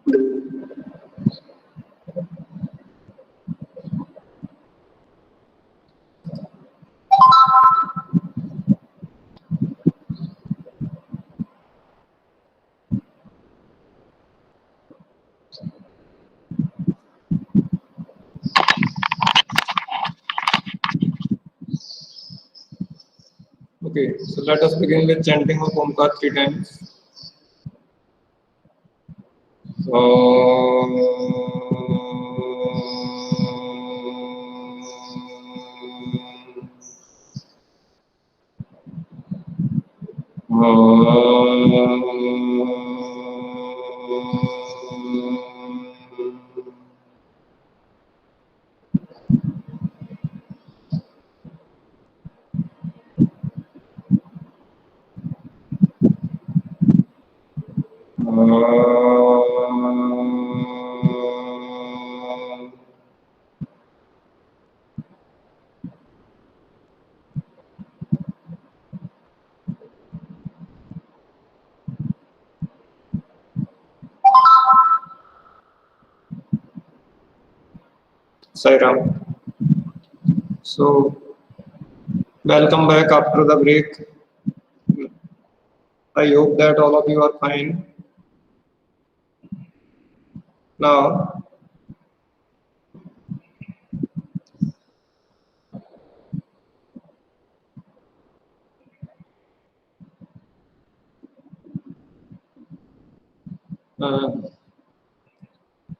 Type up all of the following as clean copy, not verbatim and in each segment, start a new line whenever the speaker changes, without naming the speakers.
Okay, so let us begin with chanting of Omkar 3 times. Sai Ram. So, welcome back after the break. I hope that all of you are fine. Now,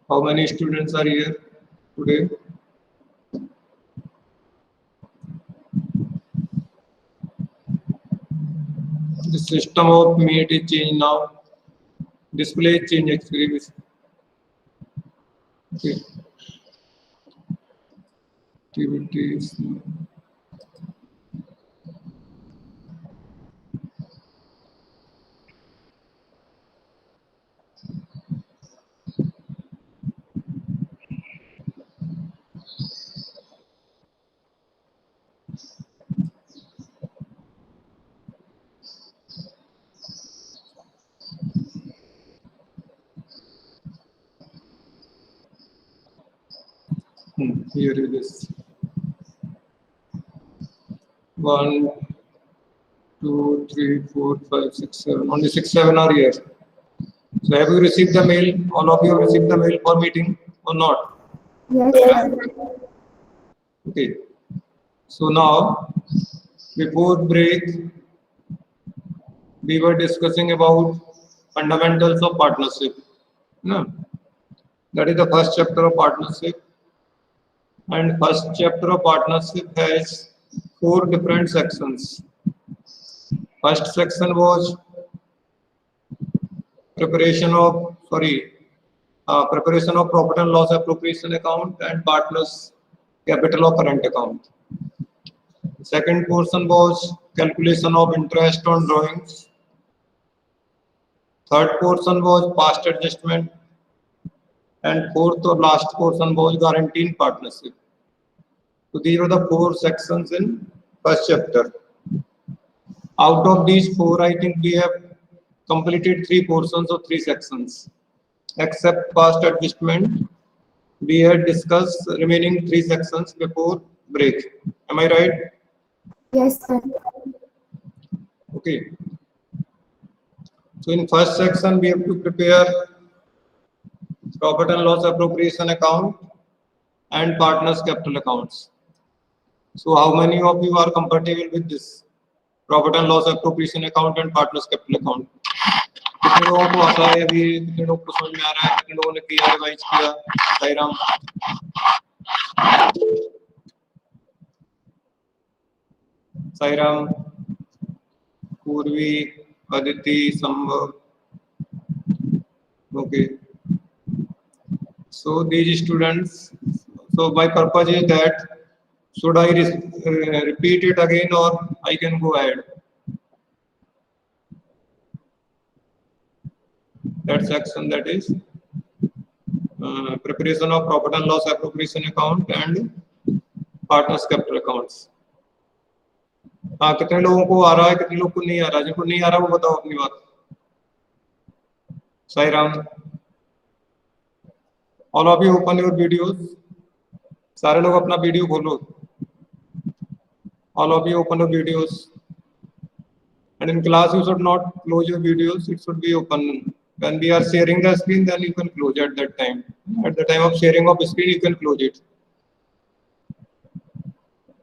how many students are here today? The system of meet is changed now. Display change actually. Okay. Activities. Here it is. 1, 2, 3, 4, 5, 6, 7. Only 6, 7 are here. So have you received the mail? All of you have received the mail for meeting or not?
Yes, sir.
Okay. So now, before break, we were discussing about fundamentals of partnership. No? That is the first chapter of partnership. And first chapter of partnership has 4 different sections. First section was preparation of profit and loss appropriation account and partners capital of current account. Second portion was calculation of interest on drawings. Third portion was past adjustment, and fourth or last portion was guarantee in partnership. So these were the 4 sections in first chapter. Out of these 4, I think we have completed 3 portions or 3 sections. Except past adjustment, we had discussed remaining 3 sections before break. Am I right?
Yes, sir.
Okay. So in first section, we have to prepare profit and loss appropriation account and partners capital accounts. So how many of you are compatible with this profit and loss appropriation account and partners capital account? कितने लोगों को आता है अभी, कितने लोगों को समझ में आ रहा है, कितने लोगों ने किया रिवाइज किया? साईराम, साईराम, पूर्वी, अदिति, संभव. Okay. So these students. So my purpose is that should I repeat it again or I can go ahead? That section, that is preparation of profit and loss appropriation account and partners capital accounts. हाँ, कितने लोगों को आ रहा है, कितने लोगों को नहीं आ रहा? जिनको नहीं आ रहा वो बताओ अपनी बात. Sairam. All of you open your videos. सारे लोग अपना वीडियो खोलो. All of you open your videos. And in class you should not close your videos. It should be open. When we are sharing the screen, then you can close at that time. At the time of sharing of screen, you can close it.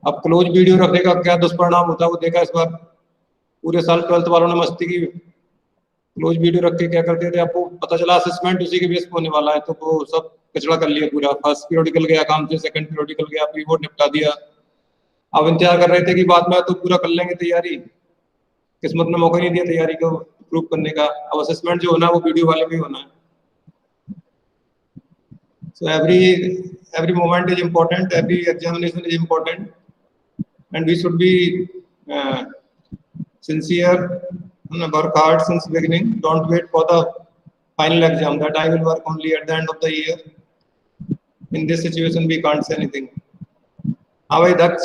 अब close video रखने का क्या दुष्परिणाम होता है वो देखा इस बार. पूरे साल 12th वालों ने मस्ती की. क्लोज वीडियो रख के क्या करते थे, आपको पता चला असेसमेंट उसी के बेस पे होने वाला है, तो वो सब कचरा कर लिया पूरा. फर्स्ट पीरियडिकल गया काम से, सेकंड पीरियडिकल गया, प्री बोर्ड निपटा दिया. अब इंतजार कर रहे थे कि बाद में तो पूरा कर लेंगे तैयारी. किस्मत ने मौका नहीं दिया तैयारी को प्रूव करने का. अब असेसमेंट जो होना है वो वीडियो वाले में होना है. So every moment is important, every examination is important, and we should be sincere and work hard since beginning. Don't wait for the final exam that I will work only at the end of the year. In this situation, we can't say anything. How is that?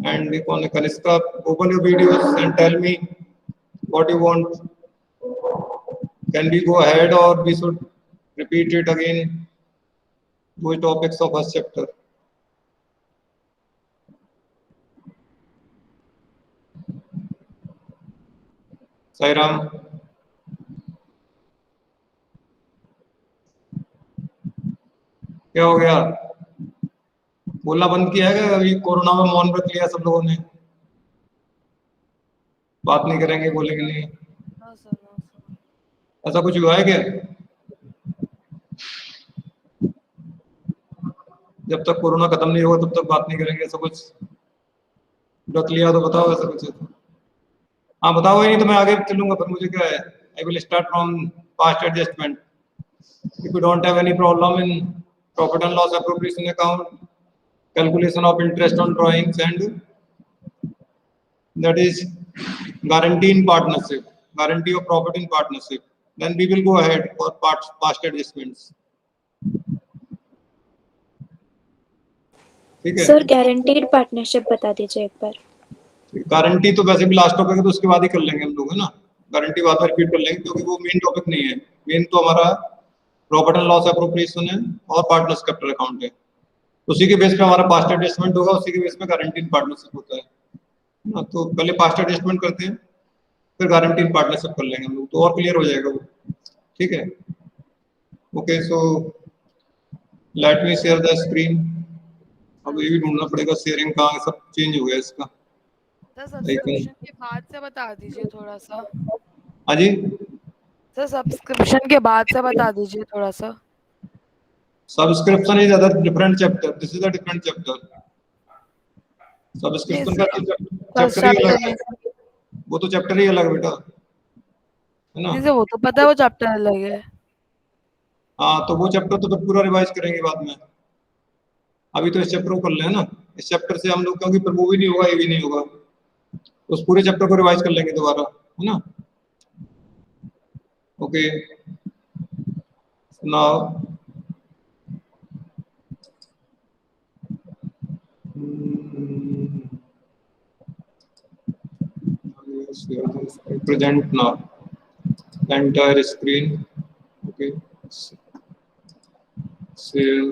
And Kaniska, open your videos and tell me what you want. Can we go ahead or we should repeat it again? Two topics of first chapter. Sairam. क्या हो गया? बोलना बंद किया है क्या? अभी corona में मौन व्रत लिया सब लोगों ने. बात नहीं करेंगे, बोलेंगे नहीं. ऐसा कुछ हुआ है क्या? जब तक कोरोना खत्म नहीं होगा तब तक बात नहीं करेंगे, ऐसा कुछ व्रत लिया तो बताओ ऐसा कुछ. हाँ बताओ, ही नहीं तो मैं आगे चलूंगा. पर मुझे क्या है, I will start from past adjustment. If you don't have any problem in profit and loss appropriation account, calculation of interest on drawings, and that is guarantee in partnership, guarantee of profit in partnership, then we will go ahead for past adjustments. ठीक है
sir, guaranteed partnership बता दीजिए एक बार.
Guarantee तो वैसे भी last topic है, तो उसके बाद ही कर लेंगे हम लोग, है ना. गारंटी बाद में रिपीट कर लेंगे क्योंकि वो मेन टॉपिक नहीं है. मेन तो हमारा प्रॉफिट एंड लॉस एप्रोप्रिएशन है और पार्टनर्स कैपिटल अकाउंट है. उसी के बेस पे हमारा पास्ट एडजस्टमेंट होगा, उसी के बेस पे गारंटी इन पार्टनरशिप होता है ना. तो पहले पास्ट एडजस्टमेंट करते हैं, फिर गारंटी इन पार्टनरशिप कर लेंगे हम लोग, तो और क्लियर हो जाएगा वो. ठीक है. Okay, so let me share the screen. अब ये भी ढूंढना पड़ेगा शेयरिंग कहाँ, सब चेंज हो गया इसका.
सर सब्सक्रिप्शन के बाद से बता दीजिए थोड़ा सा.
हाँ जी,
सर सब्सक्रिप्शन के बाद से बता दीजिए थोड़ा सा.
Subscription is other different chapter. This is a different chapter. Subscription का तो चैप्टर ही अलग है. वो तो चैप्टर ही अलग बेटा, है ना.
नहीं सर, वो तो पता है, वो चैप्टर अलग है.
हाँ तो वो चैप्टर तो फिर पूरा रिवाइज करेंगे बाद में. अभी तो इस चैप्टर को कर ले ना. इस चैप्टर से हम लोग, क्योंकि फिर वो भी नहीं होगा, ये भी नहीं होगा, तो उस पूरे चैप्टर को रिवाइज कर लेंगे दोबारा, है ना. Okay, now present now the entire screen. Okay, share.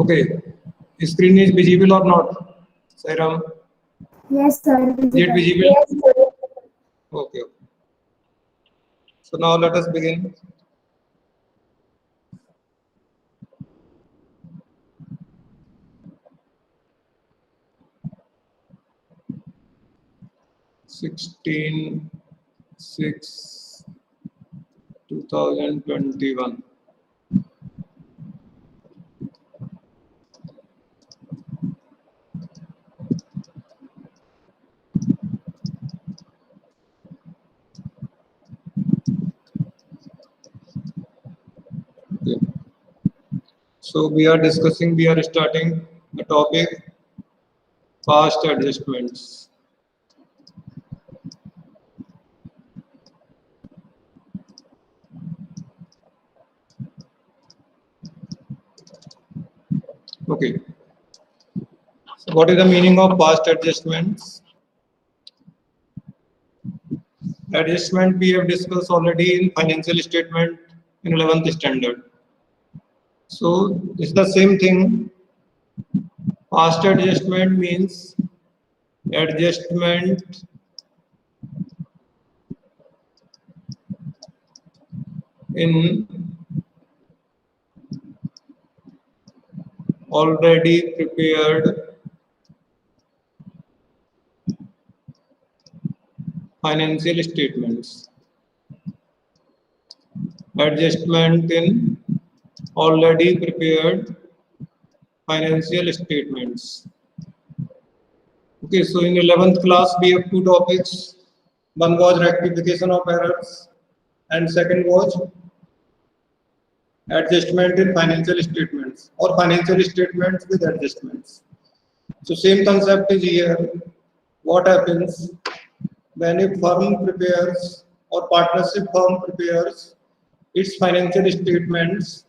Okay, screen is visible or not, Sairam?
Yes, sir.
Is it visible?
Yes, sir.
Okay. So now let us begin. Sixteen, 6, 2021. Okay. So we are starting the topic past adjustments. Okay. So what is the meaning of past adjustments? Adjustment we have discussed already in financial statement in 11th standard. So it's the same thing. Past adjustment means adjustment in already prepared financial statements. Adjustment in already prepared financial statements. Okay, so in 11th class we have two topics. One was rectification of errors and second was adjustment in financial statements or financial statements with adjustments. So same concept is here. What happens when a firm prepares or partnership firm prepares its financial statements,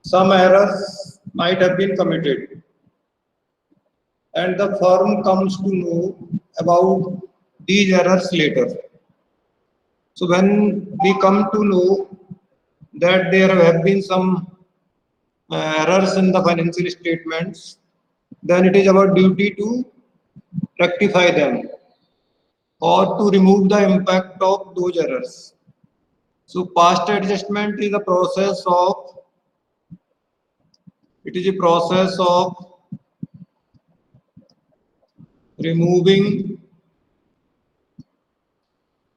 some errors might have been committed and the firm comes to know about these errors later. So when we come to know that there have been some errors in the financial statements, then it is our duty to rectify them or to remove the impact of those errors. So past adjustment is a process of removing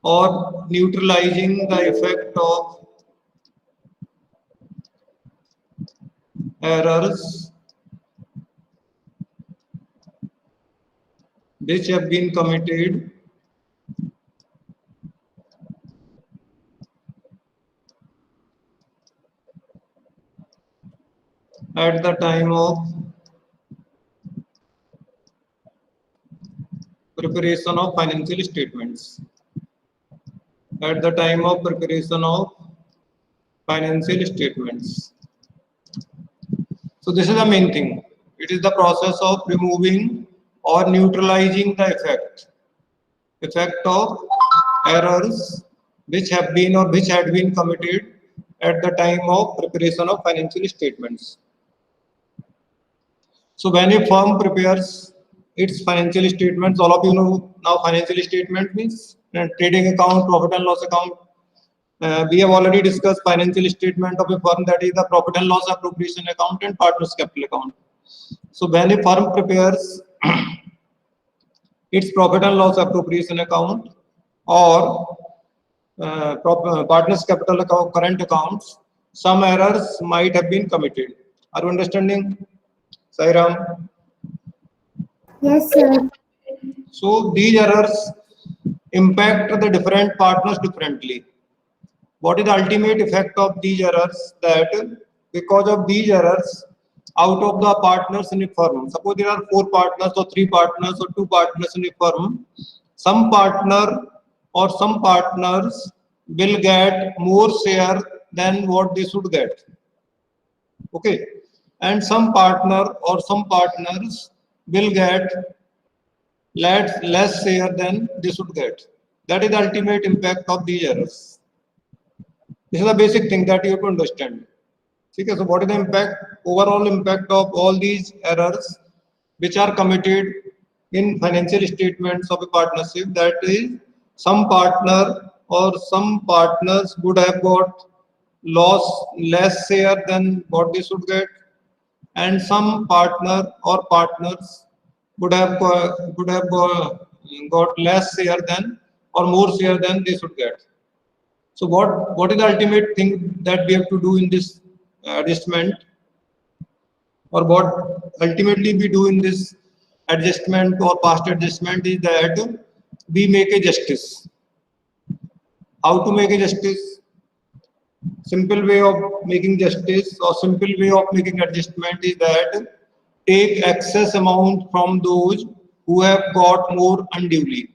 or neutralizing the effect of errors which have been committed at the time of preparation of financial statements. At the time of preparation of financial statements. So this is the main thing. It is the process of removing or neutralizing the effect of errors which have been or which had been committed at the time of preparation of financial statements. So when a firm prepares its financial statements, all of you know now financial statement means trading account, profit and loss account. We have already discussed financial statement of a firm, that is the profit and loss appropriation account and partners capital account. So when a firm prepares its profit and loss appropriation account or partners capital account, current accounts, some errors might have been committed. Are you understanding, Sairam?
Yes, sir.
So these errors impact the different partners differently. What is the ultimate effect of these errors? That because of these errors, out of the partners in a firm, suppose there are 4 partners or 3 partners or 2 partners in a firm, some partner or some partners will get more share than what they should get. Okay, and some partner or some partners will get less share than they should get. That is the ultimate impact of these errors. This is the basic thing that you have to understand. Okay, so what is the impact, overall impact of all these errors which are committed in financial statements of a partnership? That is, some partner or some partners would have got less share than what they should get, and some partner or partners would have got less share than or more share than they should get. So what is the ultimate thing that we have to do in this adjustment, or what ultimately we do in this adjustment or past adjustment is that we make a justice. How to make a justice? Simple way of making justice or simple way of making adjustment is that take excess amount from those who have got more unduly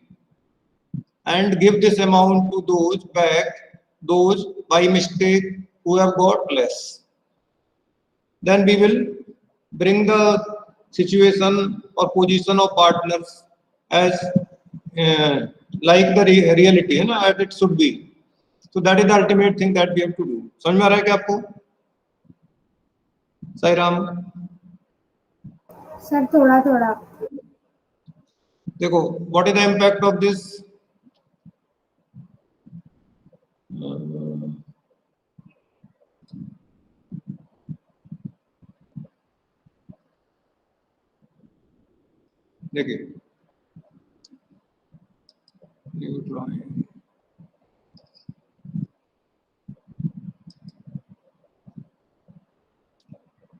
and give this amount to those by mistake who have got less. Then we will bring the situation or position of partners as like the reality, as it should be. So that is the ultimate thing that we have to do. समझ में आ रहा है क्या आपको? Sai Ram,
sir थोड़ा थोड़ा।
देखो what is the impact of this? देखिए न्यू ड्राइंग,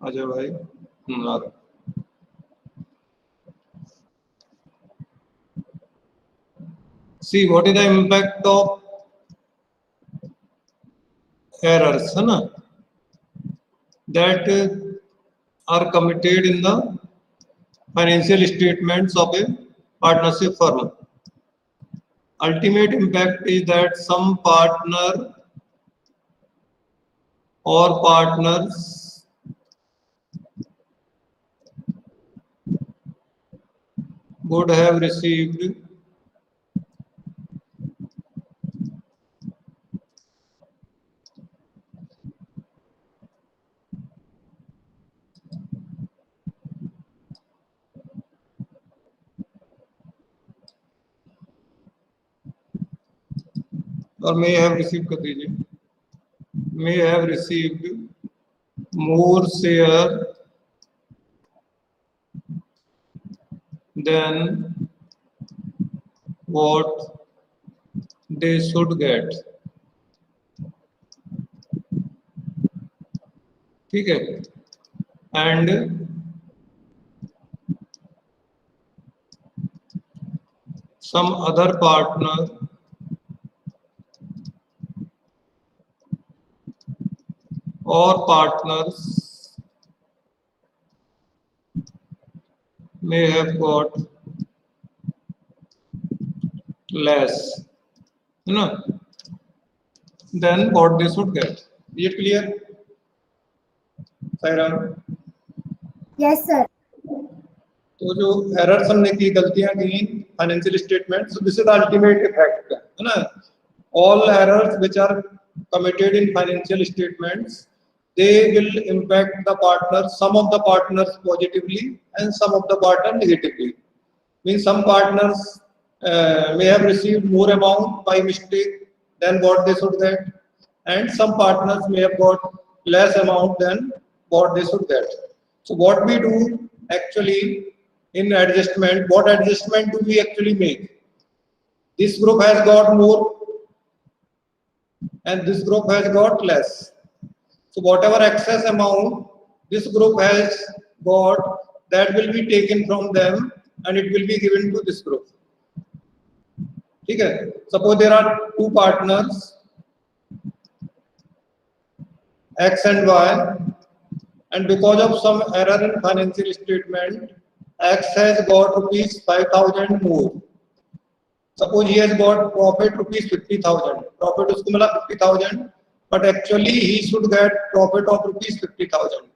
अजय भाई आ रहा। See what is the impact of errors, है ना, that are committed in the financial statements of a partnership firm. Ultimate impact is that some partner or partners would have received or may have received, कर दीजिए, may have received more share than what they should get. ठीक है, and some other partner or partners may have got less, you know, than what they should get. Is it clear? Sairam,
yes sir.
तो जो errors हमने की, गलतियां की financial statement, so this is the ultimate effect, है ना. All errors which are committed in financial statements, they will impact the partners, some of the partners positively and some of the partners negatively. Means some partners may have received more amount by mistake than what they should get, and some partners may have got less amount than what they should get. So what we do actually in adjustment, what adjustment do we actually make? This group has got more and this group has got less. So whatever excess amount this group has got, that will be taken from them and it will be given to this group. ठीक है? Suppose there are two partners, X and Y, and because of some error in financial statement, X has got rupees 5,000 more. Suppose he has got profit rupees 50,000. Profit उसको मिला 50,000, but actually he should get profit of rupees 50,000.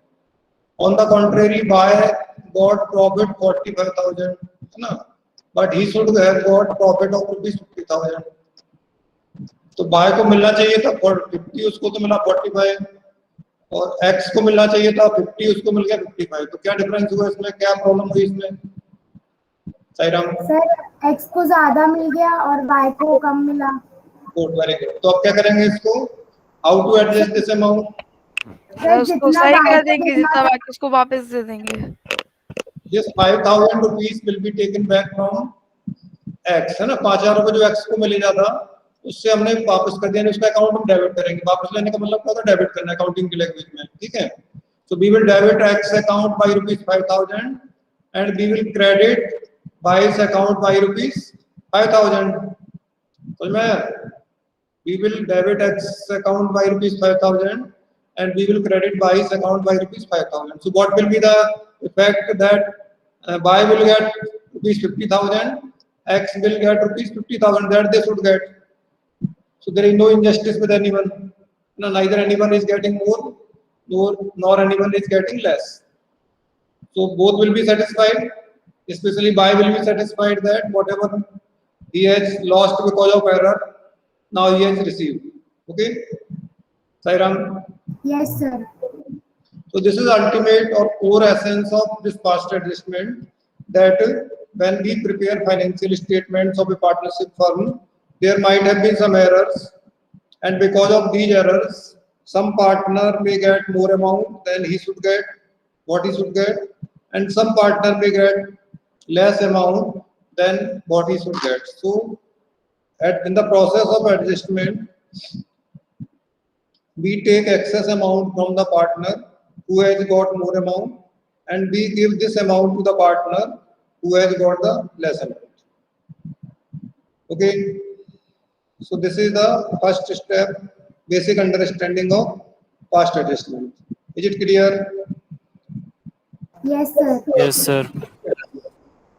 On the contrary, Y got profit 45,000, ना? But he should have got profit of rupees 50,000. तो Y को मिलना चाहिए था 50, उसको तो मिला 45, और X को मिलना चाहिए था 50, उसको मिल गया 55. तो क्या डिफरेंस हुआ इसमें, क्या प्रॉब्लम हुई इसमें? साईराम
सर एक्स को ज्यादा मिल गया और वाई को कम मिला।
Good, very good. तो अब क्या करेंगे इसको, how to adjust this amount?
उसको सही कर देंगे, जितना बाकी उसको वापस दे देंगे.
This 5,000 rupees will be taken back from X, है ना. 5,000 रुपए जो X को मिलेगा था, उससे हमने वापस कर दिया, उसका अकाउंट हम डेबिट करेंगे। वापस लेने का मतलब क्या होता है, डेबिट करना अकाउंटिंग की लैंग्वेज में, ठीक है। So we will debit X account by rupees 5,000 and we will credit Y's account by rupees 5,000. समझ में? We will debit X account by rupees 5,000 and we will credit Y's account by rupees 5,000. So what will be the effect that Y will get rupees 50,000, X will get rupees 50,000, that they should get. So there is no injustice with anyone. No, neither anyone is getting more, nor anyone is getting less. So both will be satisfied. Especially Y will be satisfied that whatever he has lost because of error, now he has received. Okay, Sairam.
Yes, sir.
So this is ultimate or core essence of this past adjustment, that when we prepare financial statements of a partnership firm, there might have been some errors, and because of these errors, some partner may get more amount than he should get, what he should get, and some partner may get less amount than what he should get. So, in the process of adjustment, we take excess amount from the partner who has got more amount, and we give this amount to the partner who has got the less amount. Okay, so this is the first step, basic understanding of past adjustment. Is it clear?
Yes, sir.
Yes, sir.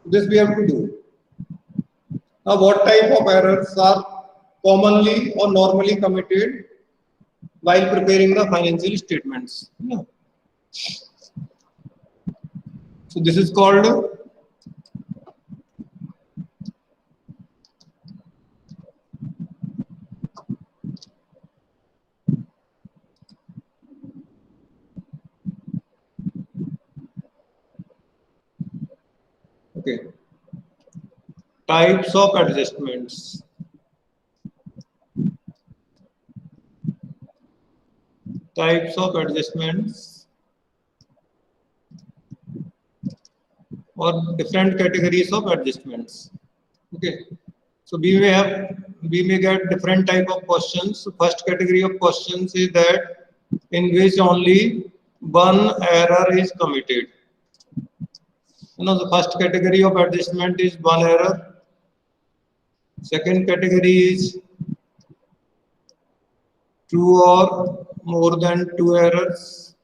This we have to do. Now, what type of errors are commonly or normally committed while preparing the financial statements? Yeah. So this is called okay. Types of adjustments. Types of adjustments or different categories of adjustments. Okay. So we may get different type of questions. So first category of questions is that in which only one error is committed. You know, the first category of adjustment is one error. Second category is two or more than two errors.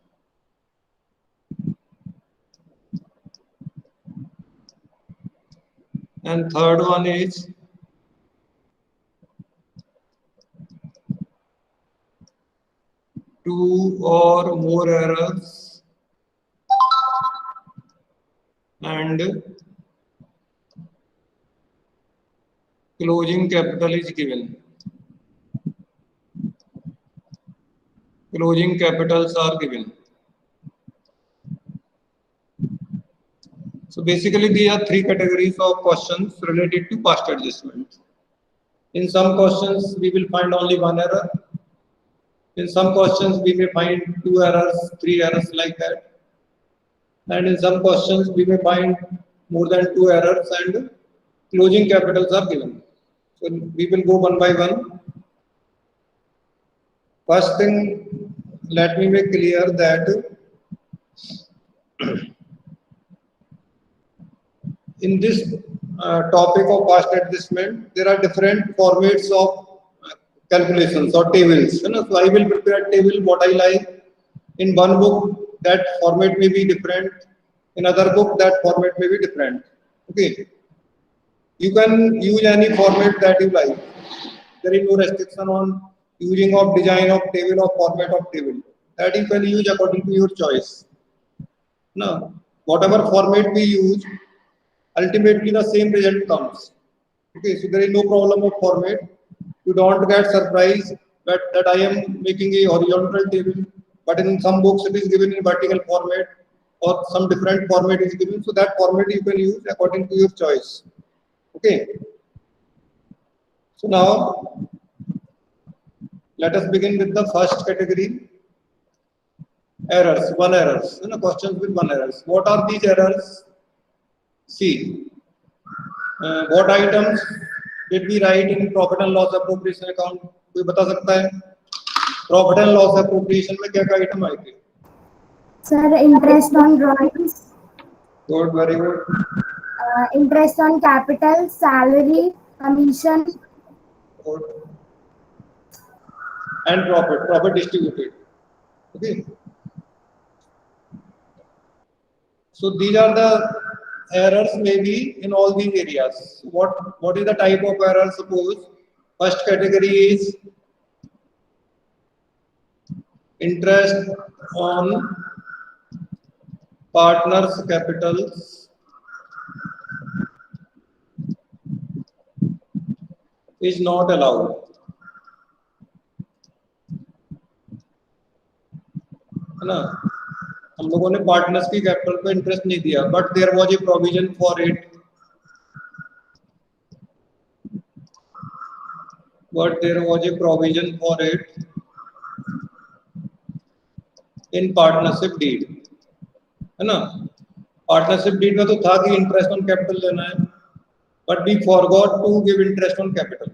And third one is two or more errors and closing capital is given. Closing capitals are given. So basically, these are three categories of questions related to past adjustment. In some questions, we will find only one error. In some questions, we may find two errors, three errors like that. And in some questions, we may find more than two errors and closing capitals are given. So we will go one by one. First thing, let me make clear that in this topic of past adjustment, there are different formats of calculations or tables. You know, so I will prepare a table what I like. In one book, that format may be different. In other book, that format may be different. Okay. You can use any format that you like. There is no restriction on using of design of table or format of table. That you can use according to your choice. Now, whatever format we use, ultimately the same result comes. Okay, so there is no problem of format. You don't get surprised that I am making a horizontal table, but in some books it is given in vertical format or some different format is given. So that format you can use according to your choice. Okay. So now let us begin with the first category. Errors, one errors. You know, questions with one errors. What are these errors? See, what items did we write in profit and loss appropriation account? कोई बता सकता है? Profit and loss appropriation में क्या क्या item आए थे?
Sir, interest on drawings,
Good, very good.
interest on capital, salary, commission,
Good. And profit distributed. Okay. So these are the errors maybe in all these areas. What is the type of error? Suppose first category is interest on partners' capitals is not allowed. है ना, हम लोगों ने partners की capital पे interest नहीं दिया, but there was a provision for it, in partnership deed, है ना। पार्टनरशिप डीड में तो था कि इंटरेस्ट ऑन कैपिटल लेना है, but we forgot to give interest on capital,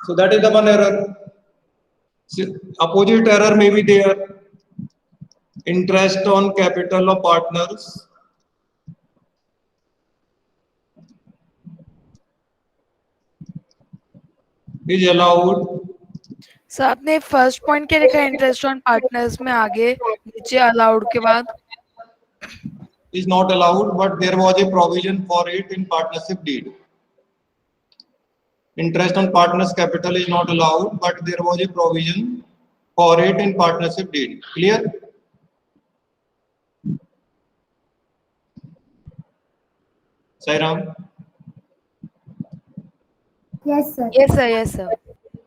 so that is the one error. Opposite error may be there. Interest on capital of partners is allowed.
Sir आपने first point क्या लिखा है interest on partners में, आगे नीचे allowed के बाद?
Is not allowed, but there was a provision for it in partnership deed. Interest on partners' capital is not allowed, but there was a provision for it in partnership deed. Clear? Sairam?
yes sir.
Yes sir, yes sir.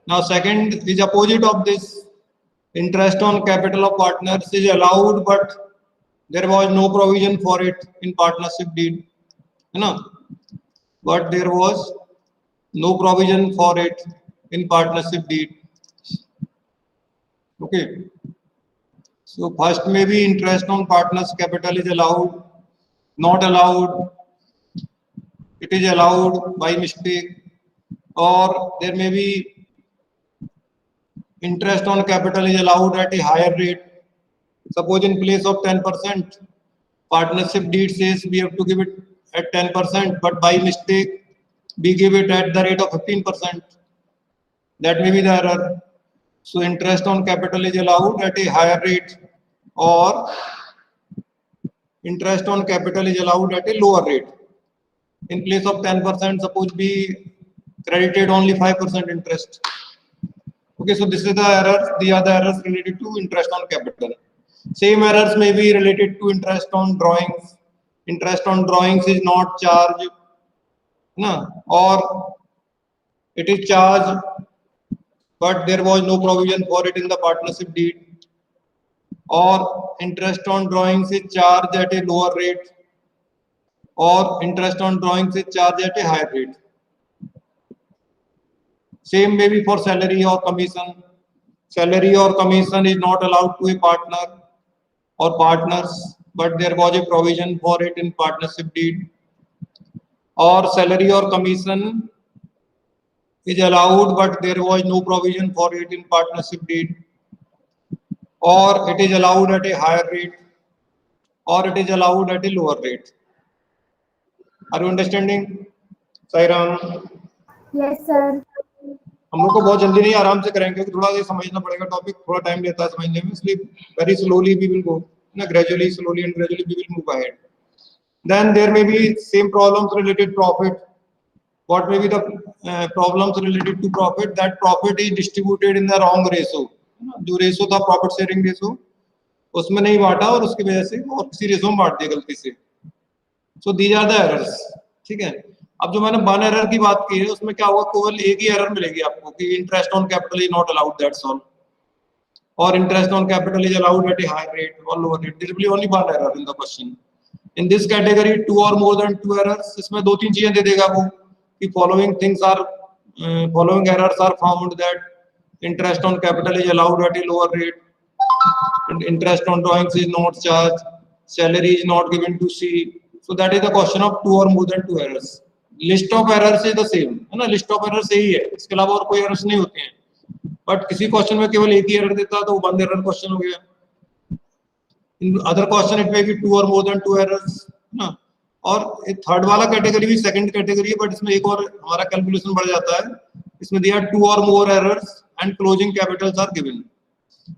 Now second is opposite of this. Interest on capital of partners is allowed, but there was no provision for it in partnership deed. है ना? But there was no provision for it in partnership deed. Okay. So first maybe interest on partners capital is allowed, not allowed, it is allowed by mistake, or there may be interest on capital is allowed at a higher rate. Suppose in place of 10%, partnership deed says we have to give it at 10%, but by mistake we give it at the rate of 15%. That may be the error. So interest on capital is allowed at a higher rate, or interest on capital is allowed at a lower rate. In place of 10%, suppose we credited only 5% interest. Okay, so this is the errors. These are the errors related to interest on capital. Same errors may be related to interest on drawings. Interest on drawings is not charged, no, or it is charged, but there was no provision for it in the partnership deed. Or interest on drawings is charged at a lower rate, or interest on drawings is charged at a higher rate. Same may be for salary or commission. Salary or commission is not allowed to a partner or partners, but there was a provision for it in partnership deed. Or salary or commission is allowed, but there was no provision for it in partnership deed. Or it is allowed at a higher rate, or it is allowed at a lower rate. Are you understanding? Sairam?
yes sir.
हम लोग को बहुत जल्दी नहीं, आराम से करेंगे क्योंकि थोड़ा सा समझना पड़ेगा, टॉपिक थोड़ा टाइम लेता है समझने में, इसलिए very slowly we will go, ना, gradually, slowly and gradually we will move ahead. Then there may be same problems related profit. What may be the problems related to profit? That profit is distributed in the wrong ratio. जो ratio था profit sharing ratio, उसमें नहीं बांटा और उसकी वजह से और किसी रेशो में बांट दिया गलती से. So these are the errors. ठीक है. अब जो मैंने वन एरर की बात की है उसमें क्या होगा, केवल एक ही एरर मिलेगी आपको कि interest on capital is not allowed, that's all, और interest on capital is allowed at a higher rate or lower rate. There will be only one error in the question. In this category two or more then to errors, इसमें दो तीन चीजें दे देगा वो कि following things are, following errors are found, that interest on capital is allowed at a lower rate, and interest on drawings is not charged, salary is not given to C. So that is the question of two or more than two errors. List of errors is the same, है ना, list of errors यही है, इसके अलावा और कोई errors नहीं होते हैं। बट किसी क्वेश्चन में केवल एक ही एरर देता है तो वो 1 एरर क्वेश्चन हो गया। In other question it may be 2 or more then 2 errors, ना। और थर्ड वाला कैटेगरी भी सेकंड कैटेगरी है, बट इसमें एक और हमारा कैलकुलेशन बढ़ जाता है, इसमें दिया 2 or more errors and closing capitals are given.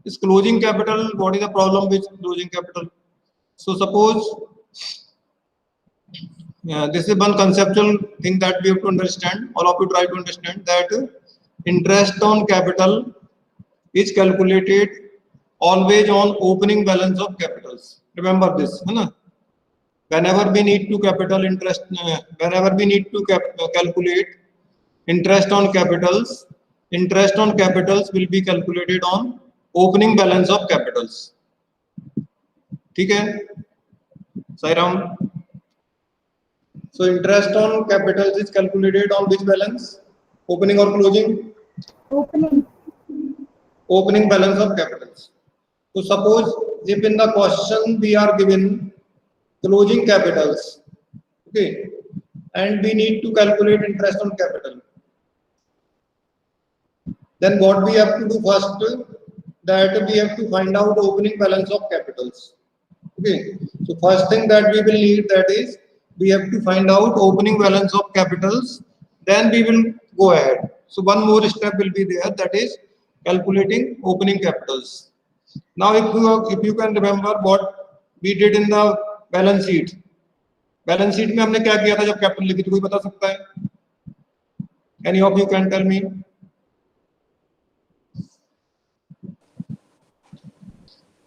Is closing capital, what is the problem with closing capital? So suppose this is one conceptual thing that we have to understand, all of you try to understand that interest on capital is calculated always on opening balance of capitals. Remember this, है ना? Whenever we need to capital interest, whenever we need to calculate interest on capitals will be calculated on opening balance of capitals. ठीक है Sairam? So interest on capitals is calculated on which balance? Opening or closing? Opening balance of capitals. So suppose if in the question we are given closing capitals, okay, and we need to calculate interest on capital, then what we have to do first, that we have to find out opening balance of capitals. Okay, so first thing that we will need, that is we have to find out opening balance of capitals, then we will go ahead. So one more step will be there, that is calculating opening capitals. Now if you can remember what we did in the balance sheet में हमने क्या किया था जब capital लिखी थी, कोई बता सकता है? Any of you can tell me?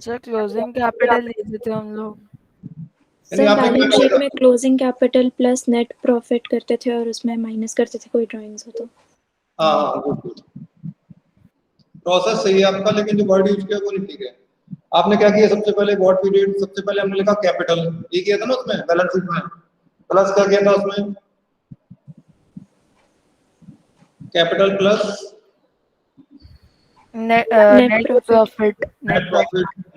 Sir closing capital ले देते हम लोग।
सर बैलेंस शीट में closing capital plus net profit करते थे और उसमें माइनस करते थे कोई ड्राइंग्स हो तो।
हाँ गुड, प्रोसेस सही है आपका, लेकिन जो वर्ड यूज किया वो नहीं ठीक है। आपने क्या किया, सबसे पहले व्हाट वी डिड, सबसे पहले हमने लिखा कैपिटल, ये किया था ना उसमें बैलेंस शीट में, प्लस क्या किया था उसमें, capital plus
net profit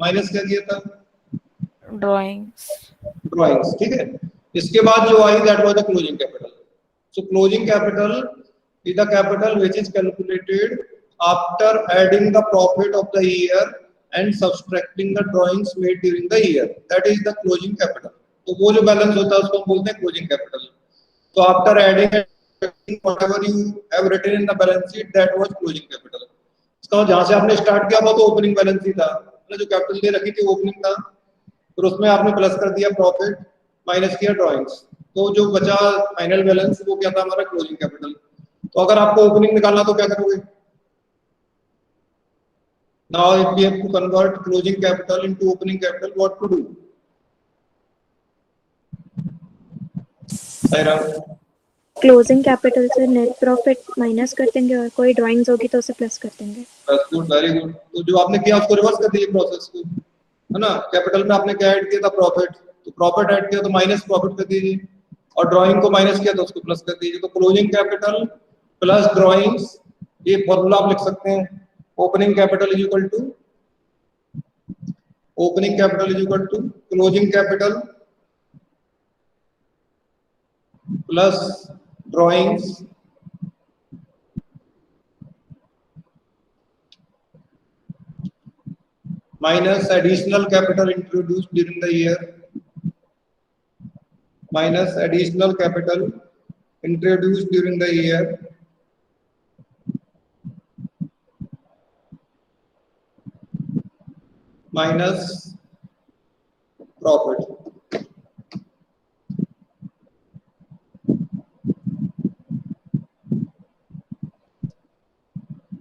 minus क्या किया था,
ड्राइंग्स।
ठीक है। इसके बाद जो आई that was the closing capital. So closing capital is the capital which is calculated after adding the profit of the year and subtracting the drawings made during the year, that is the closing capital. तो वो जो balance होता है उसको हम बोलते हैं closing capital. तो after adding whatever you have written in the balance sheet, that was closing capital। इसका जहां से आपने स्टार्ट किया वो तो ओपनिंग बैलेंस ही था, जो कैपिटल दे रखी थी ओपनिंग था, फिर उसमें आपने प्लस कर दिया प्रॉफिट, माइनस किया ड्राइंग्स, तो जो बचा फाइनल बैलेंस वो क्या था हमारा क्लोजिंग कैपिटल। तो अगर आपको ओपनिंग निकालना तो क्या करोगे? Now if we have to convert closing capital into opening capital, what to do?
Closing capital से नेट प्रॉफिट माइनस कर देंगे और कोई ड्राइंग्स होगी तो उसे प्लस कर देंगे।
Good, very good. तो जो आपने किया उसको रिवर्स कर दीजिए प्रोसेस को, है ना। कैपिटल में आपने क्या ऐड किया था, प्रॉफिट, तो प्रॉफिट ऐड किया तो माइनस प्रॉफिट कर दीजिए, और ड्राइंग को माइनस किया तो उसको प्लस कर दीजिए। तो क्लोजिंग कैपिटल प्लस ड्राइंग्स, ये फॉर्मूला आप लिख सकते हैं। Opening capital is equal to closing capital plus drawings minus additional capital introduced during the year, minus additional capital introduced during the year, minus profit।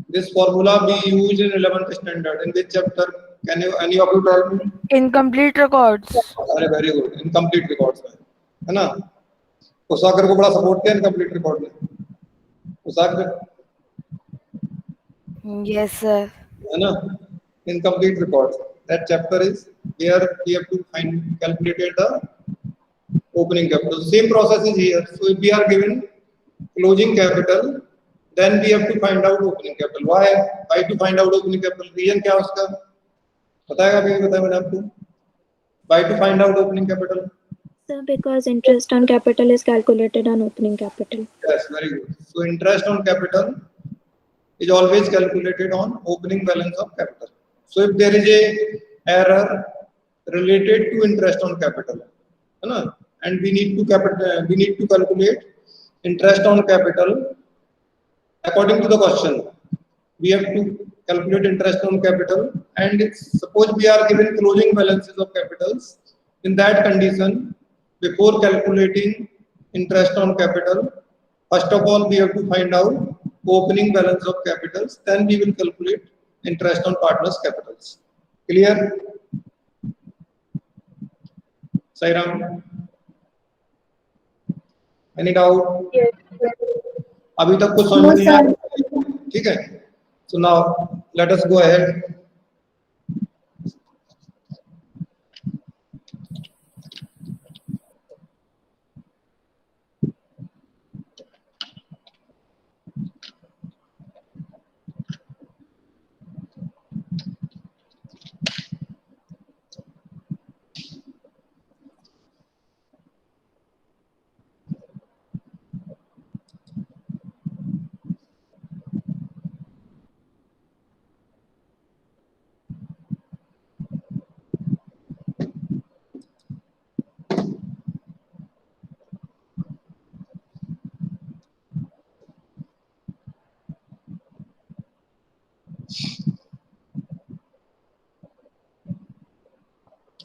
This formula we used in 11th standard. In which chapter? Can you any of you tell me?
Incomplete records।
अरे very good, incomplete records में, है ना। उसाकर को बड़ा support किया incomplete record में, उसाकर।
Yes sir।
है ना, incomplete records, that chapter is where we have to calculate the opening capital। Same process is here। So if we are given closing capital, then we have to find out opening capital। Why to find out opening capital? Reason क्या उसका बताएगा? अभी बताया मैंने आपको। Why to find out opening capital?
Sir, because interest on capital is calculated on opening capital.
Yes, very good. So interest on capital is always calculated on opening balance of capital. So if there is a error related to interest on capital, है ना, and we need to calculate interest on capital according to the question. We have to calculate interest on capital, and suppose we are given closing balances of capitals. In that condition, before calculating interest on capital, first of all we have to find out opening balance of capitals, then we will calculate interest on partners capitals. Clear? Sairam, any doubt?
Yes.
अभी तक कुछ समझ नहीं आया, ठीक है? So now let us go ahead.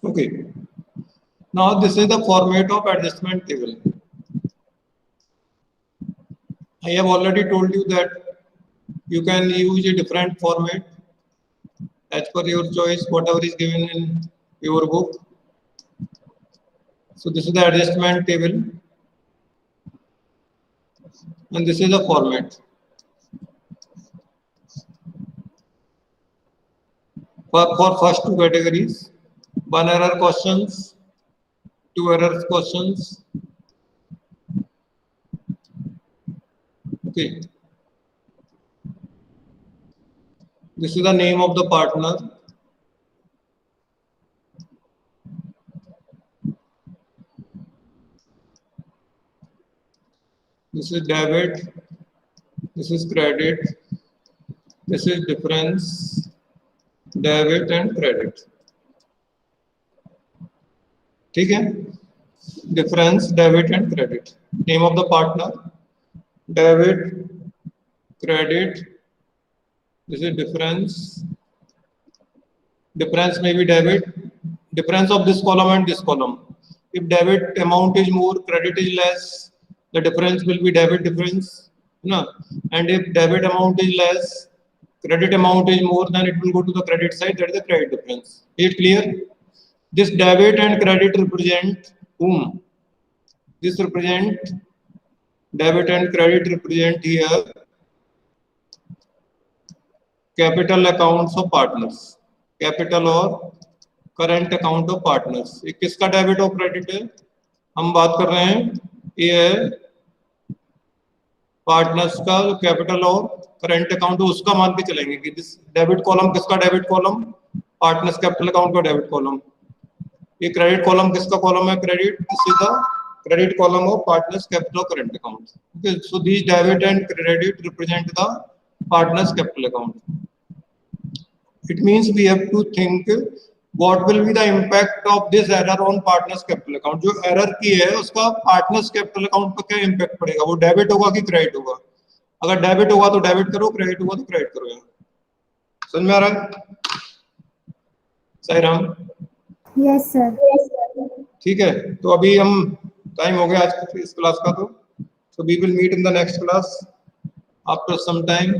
Okay. Now this is the format of adjustment table. I have already told you that you can use a different format as per your choice, whatever is given in your book. So this is the adjustment table, and this is the format. For first two categories, one error questions, two error questions. Okay. This is the name of the partner. This is debit. This is credit. This is difference, debit and credit. ठीक है? Difference, debit and credit. Name of the partner, debit, credit. This is difference. Difference may be debit. Difference of this column and this column. If debit amount is more, credit is less, the difference will be debit difference. No? And if debit amount is less, credit amount is more, then it will go to the credit side. That is the credit difference. Is it clear? This debit and credit represent whom? This represent debit and credit represent here capital accounts of partners, capital और current account of partners. ये किसका debit और credit है? हम बात कर रहे हैं ये है पार्टनर्स का कैपिटल और करंट अकाउंट, उसका मान के चलेंगे कि दिस डेबिट कॉलम किसका debit column? Partners capital account का डेबिट कॉलम. ये क्रेडिट कॉलम किसका कॉलम है? Credit. This is the credit column of partners capital current account. Okay, so these debit and credit represent the partners capital account. It means we have to think what will be the impact of this error on partners capital account. जो error की है उसका partners capital account पर क्या impact पड़ेगा? वो debit होगा कि credit होगा? अगर debit होगा तो debit करो, credit होगा तो credit करो. समझ में आ रहा है? सही राम?
Yes sir.
ठीक है, तो अभी हम टाइम हो गया आज की इस क्लास का, तो we will meet in the next class after some time.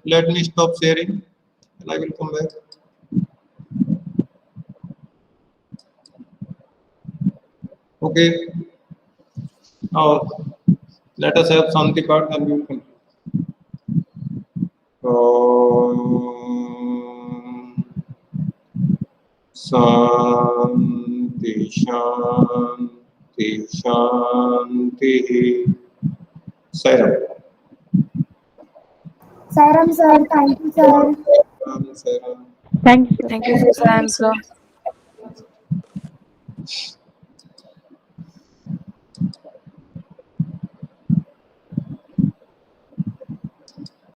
Let me stop sharing and I will come back. Okay, now let us have Shanti part and we will continue. Shanti Shanti Shanti. Sairam.
Sairam sir, thank you sir.
Sairam.
Thank you, Sam, sir.